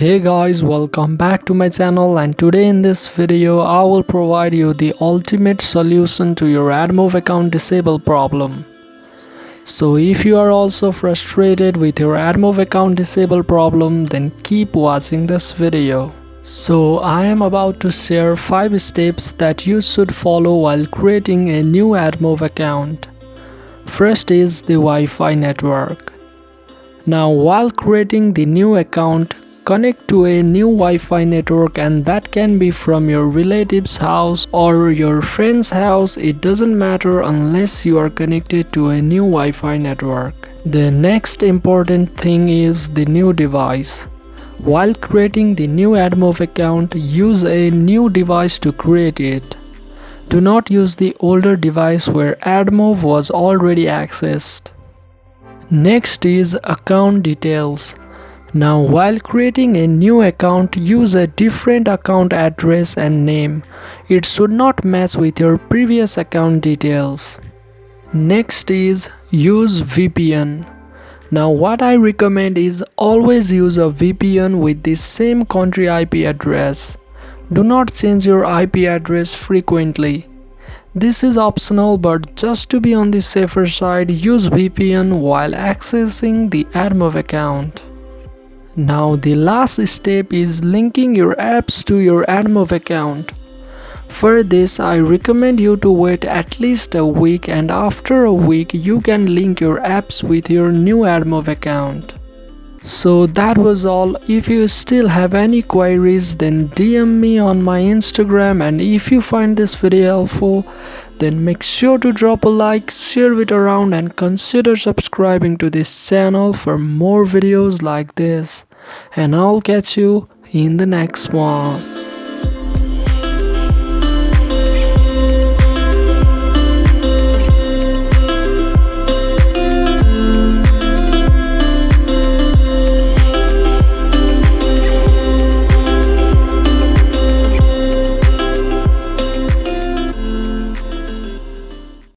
Hey guys, welcome back to my channel, and today in this video I will provide you the ultimate solution to your AdMove account disable problem. So if you are also frustrated with your AdMove account disable problem, then keep watching this video. So I am about to share 5 steps that you should follow while creating a new AdMove account. First is the Wi-Fi network. Now while creating the new account, connect to a new Wi-Fi network, and that can be from your relative's house or your friend's house. It doesn't matter unless you are connected to a new Wi-Fi network. The next important thing is the new device. While creating the new AdMove account, use a new device to create it. Do not use the older device where AdMove was already accessed. Next is account details. Now while creating a new account, use a different account address and name. It should not match with your previous account details. Next is use VPN. Now what I recommend is always use a VPN with the same country IP address. Do not change your IP address frequently. This is optional, but just to be on the safer side, use VPN while accessing the AdMove account. Now the last step is linking your apps to your AdMove account. For this, I recommend you to wait at least a week, and after a week you can link your apps with your new AdMove account. So that was all. If you still have any queries, then DM me on my Instagram, and if you find this video helpful, then make sure to drop a like, share it around, and consider subscribing to this channel for more videos like this. And I'll catch you in the next one.